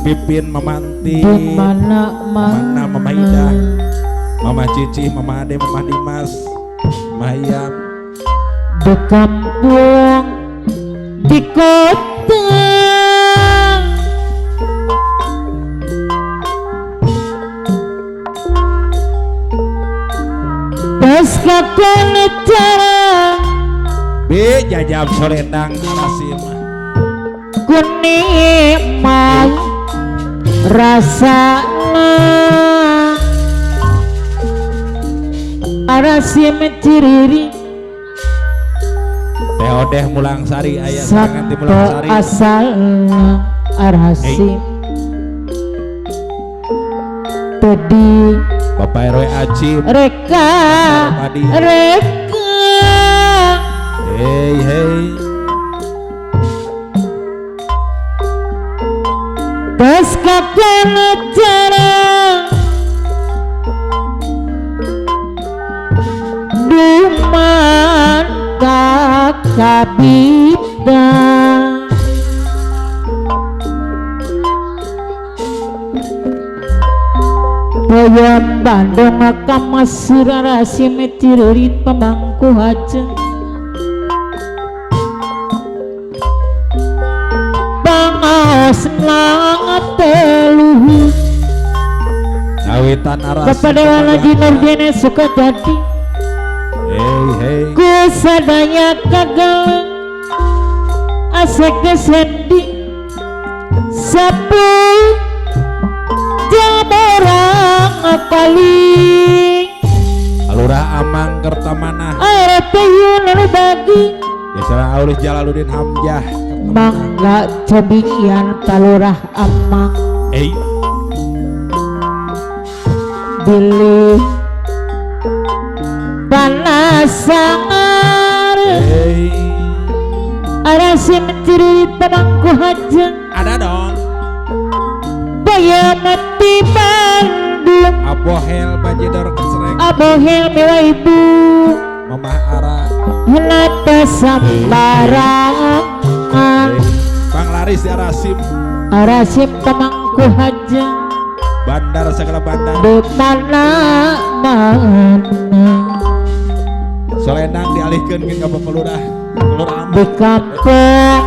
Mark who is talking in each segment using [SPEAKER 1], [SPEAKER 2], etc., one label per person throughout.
[SPEAKER 1] Pipin, Mama Anti,
[SPEAKER 2] mana
[SPEAKER 1] Mama Ida, Mama Cici, Mama Ade, Mama Dimas, Mama Hayam.
[SPEAKER 2] Di kampung, di kota, pasca kenecara
[SPEAKER 1] Be jajab solendang Arasim.
[SPEAKER 2] kunikmat rasana Arasim ciriri
[SPEAKER 1] Teh Odeh Mulang Sari aya serangan di Mulang Sari.
[SPEAKER 2] asal Arasim tadi
[SPEAKER 1] Bapak RW Acim.
[SPEAKER 2] reka
[SPEAKER 1] Padi.
[SPEAKER 2] reka
[SPEAKER 1] Hey hey.
[SPEAKER 2] pasca kenecara duman kakabita Bayam Bandung Kamasur Arasim tirurit pemangku hajeng Pangaos langat teluhur
[SPEAKER 1] Kawitan Arasim.
[SPEAKER 2] Bapak Dewa Lagi Nurdine suka jadi
[SPEAKER 1] Hey hey.
[SPEAKER 2] Kusadanya kagalang asek kesendi sapu jaborang kali
[SPEAKER 1] Alurah Amang Kertamana.
[SPEAKER 2] air peyun lalu bagi
[SPEAKER 1] Biasa Aulis Jalaluddin Hamzah.
[SPEAKER 2] mangga cobian kalurah amang
[SPEAKER 1] Hey.
[SPEAKER 2] pilih panas sangar
[SPEAKER 1] Hey.
[SPEAKER 2] Arasim ciri pemangku hajeng
[SPEAKER 1] Ada dong.
[SPEAKER 2] Bayam mati Bandung
[SPEAKER 1] Abohel Bajidor Kesrek.
[SPEAKER 2] abohel mila ibu
[SPEAKER 1] Mama Ara.
[SPEAKER 2] henata sambarangan
[SPEAKER 1] Bang Laris ya Arasim.
[SPEAKER 2] Arasim pemangku hajeng
[SPEAKER 1] Bandar segala bandar.
[SPEAKER 2] di mana
[SPEAKER 1] Solendang dialihkan ke Bapak Lurah. Lurah
[SPEAKER 2] di
[SPEAKER 1] Amang.
[SPEAKER 2] kampung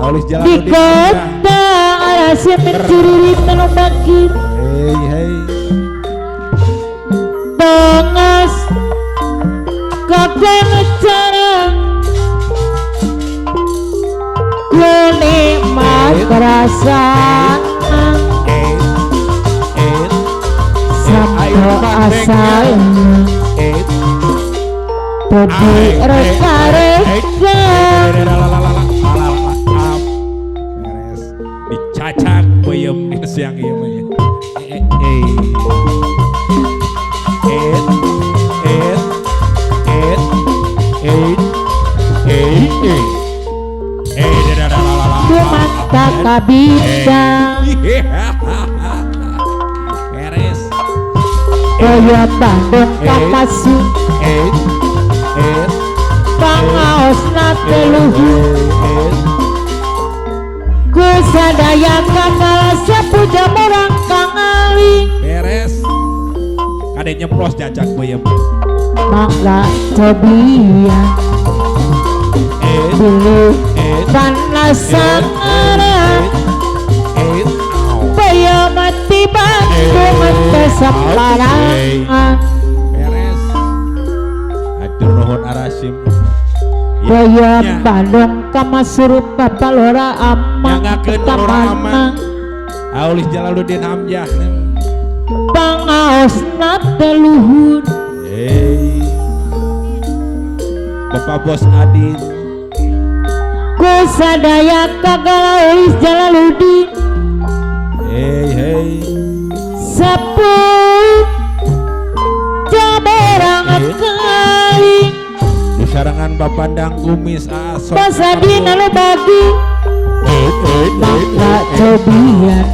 [SPEAKER 1] Aulis
[SPEAKER 2] di
[SPEAKER 1] Jalaluddin Hamzah.
[SPEAKER 2] kota Arasim mencuri bagi
[SPEAKER 1] Hey hey.
[SPEAKER 2] pengas kakek cara kunikmat perasaan sampai asal tadi reka-reka
[SPEAKER 1] Beres. Dicacak peyem di siang ieu mah ya.
[SPEAKER 2] mata kabita
[SPEAKER 1] Beres.
[SPEAKER 2] Bayam Bandung Kapasu pangaos nate luhur kusadaya kakala sapu jamurang kangali
[SPEAKER 1] Beres. Kade nyeplos jajak peyem.
[SPEAKER 2] mangga cobian dulu panas sangaran Bayam mati Bandung mati sambarangan
[SPEAKER 1] Beres. Atur nuhun Arasim.
[SPEAKER 2] Bayam Bandung Kamasur Bapak Lora Amang
[SPEAKER 1] Nyangakeun Lurah Amang. Aulis Jalaluddin Hamzah.
[SPEAKER 2] pangaos nate luhur
[SPEAKER 1] Hey. Bapak Bos Adin.
[SPEAKER 2] kusadaya kagala Aulis Jalaluddin
[SPEAKER 1] Hey hey.
[SPEAKER 2] sapu jaborang kali
[SPEAKER 1] Di sarangan Bapandang Kumis Aso.
[SPEAKER 2] pasadina lo bagi mangga cobian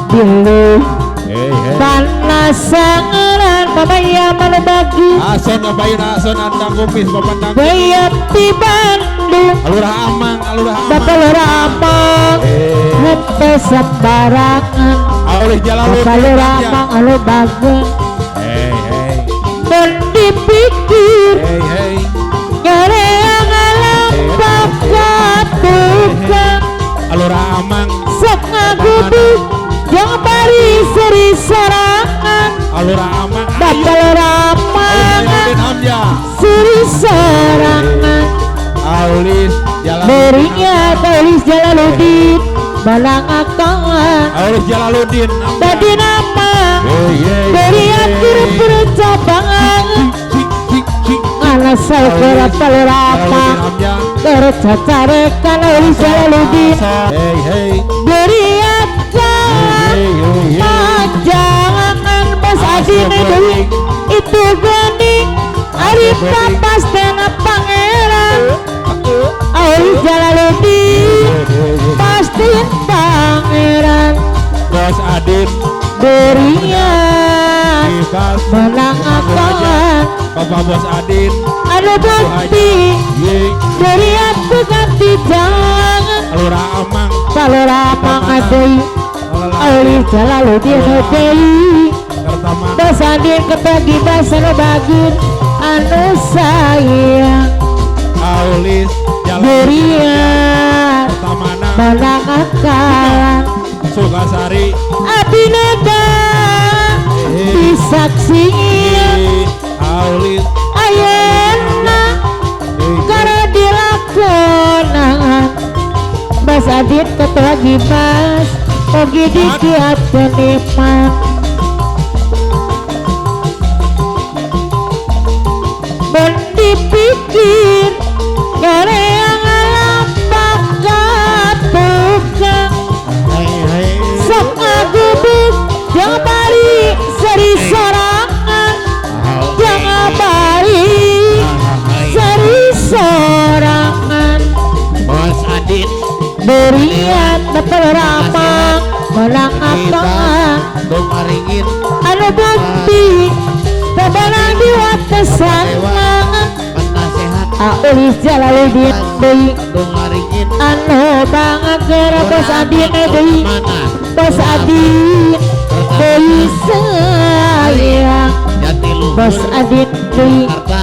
[SPEAKER 2] dulu
[SPEAKER 1] Hey hey.
[SPEAKER 2] panas sangaran Bayam lo bagi
[SPEAKER 1] Ason ngapain Ason andang Kumis Bapandang.
[SPEAKER 2] Bayam di Bandung
[SPEAKER 1] Alurah Amang, Alurah Amang.
[SPEAKER 2] Bapak Lora Amang
[SPEAKER 1] Hey.
[SPEAKER 2] sembarangan
[SPEAKER 1] Aulis Jalaluddin
[SPEAKER 2] Paluramang anu bagus
[SPEAKER 1] Hey hey
[SPEAKER 2] dan dipikir
[SPEAKER 1] hey hey
[SPEAKER 2] ngereang alam bakat tukang
[SPEAKER 1] Alura Amang
[SPEAKER 2] sok ngagubuk jangan bari seri sorangan
[SPEAKER 1] Alura Amang
[SPEAKER 2] bakal ramangan
[SPEAKER 1] Aulis Hamzah
[SPEAKER 2] seri sorangan
[SPEAKER 1] Aulis Jalaluddin
[SPEAKER 2] berinya Aulis Jalaluddin balang akangan
[SPEAKER 1] Aulis Jalaluddin
[SPEAKER 2] tadi nama
[SPEAKER 1] hey
[SPEAKER 2] beri akhir percabangan ngalasal kerap palurapa tercacarekan Aulis Jalaluddin
[SPEAKER 1] hey hey
[SPEAKER 2] beri akan panjangan pas adine deui itu gening ari papas tena pangeran Aulis Jalaluddin pasti pangeran
[SPEAKER 1] Bos Adin
[SPEAKER 2] berian
[SPEAKER 1] Bebas
[SPEAKER 2] menang akan
[SPEAKER 1] Bapak Bos Adin
[SPEAKER 2] anu bukti
[SPEAKER 1] Ye
[SPEAKER 2] dari aku ganti jangan
[SPEAKER 1] Alura Amang
[SPEAKER 2] palurapang adei Aulis Jalaluddin adei
[SPEAKER 1] Pertama
[SPEAKER 2] Bos Adin kebagi basa nu bagus anu sayang
[SPEAKER 1] Aulis Jalaluddin
[SPEAKER 2] berian
[SPEAKER 1] Pertamana
[SPEAKER 2] menang akan
[SPEAKER 1] Sukasari
[SPEAKER 2] abinada disaksiin
[SPEAKER 1] Aulis
[SPEAKER 2] ayeuna karena dilakonan Mas Adit ketua Gibas Ogi dikiat peniman mun dipikir ngereang alam bakat tukang sok ngagubuk jangan bari seri sorangan jangan bari seri sorangan
[SPEAKER 3] Bos Adit
[SPEAKER 2] berian betul ramang menang akangan
[SPEAKER 3] dong aringin
[SPEAKER 2] anu bukti tebalang di watesan mangan
[SPEAKER 3] penasehat
[SPEAKER 2] Aulis Jalaluddin deui
[SPEAKER 3] dong aringin
[SPEAKER 2] anu banget gara Bos Adin deui
[SPEAKER 3] mana
[SPEAKER 2] Bos Adin deui sayang
[SPEAKER 3] jati lu
[SPEAKER 2] Bos Adin deui
[SPEAKER 3] Jakarta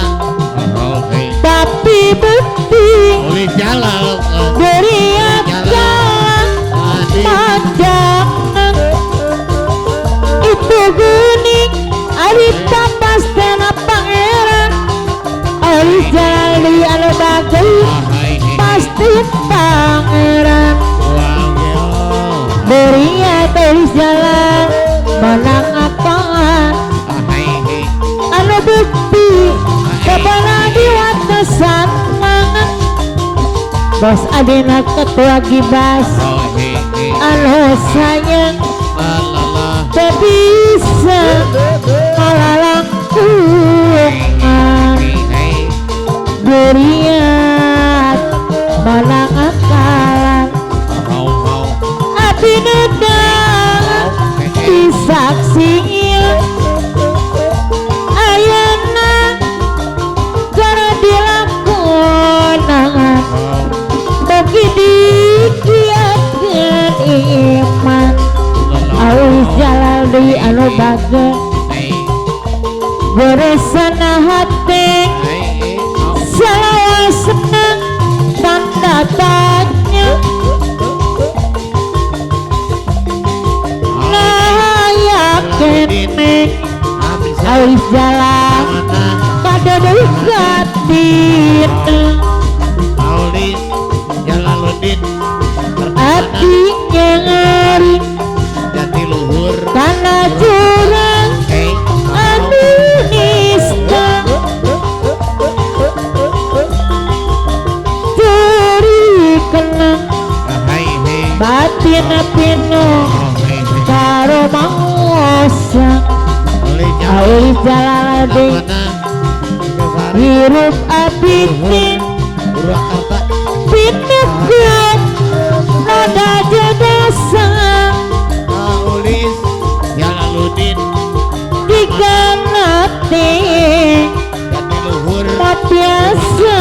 [SPEAKER 3] oke
[SPEAKER 2] tapi bukti
[SPEAKER 3] oleh Jalal
[SPEAKER 2] berian jalan panjangan itu gening ari papas tena pangeran Aulis Jalaluddin anu bagus pasti pangeran berian Aulis Jalan menang akangan anu bukti kebelah di watesan mangan Bos Adina ketua Gibas anu sayang teu bisa malalangkungan berian menang akalan abineda disaksiin ayeuna gara dilakonan bagi dikiatkeun iman Aulis Jalaluddin anu bagus beresana hati selawas senang tanda tanya nah yakin Aulis Jalan pada dekatin
[SPEAKER 3] Aulis Jalaluddin
[SPEAKER 2] hatinya ngeri
[SPEAKER 3] jati luhur
[SPEAKER 2] karena curang anu nista curi kenang batin pino karo mangsa Aulis Jalaluddin hirup abidin pinegak nada jedasa
[SPEAKER 3] Aulis Jalaluddin
[SPEAKER 2] diganati
[SPEAKER 3] jati luhur
[SPEAKER 2] biasa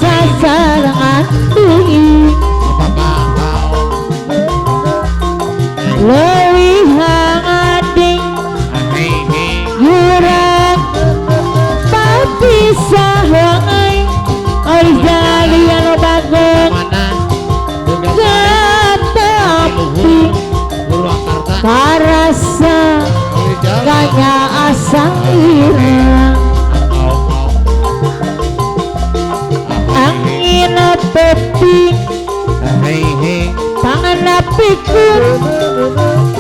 [SPEAKER 2] sasaran deui pikun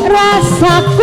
[SPEAKER 2] rasa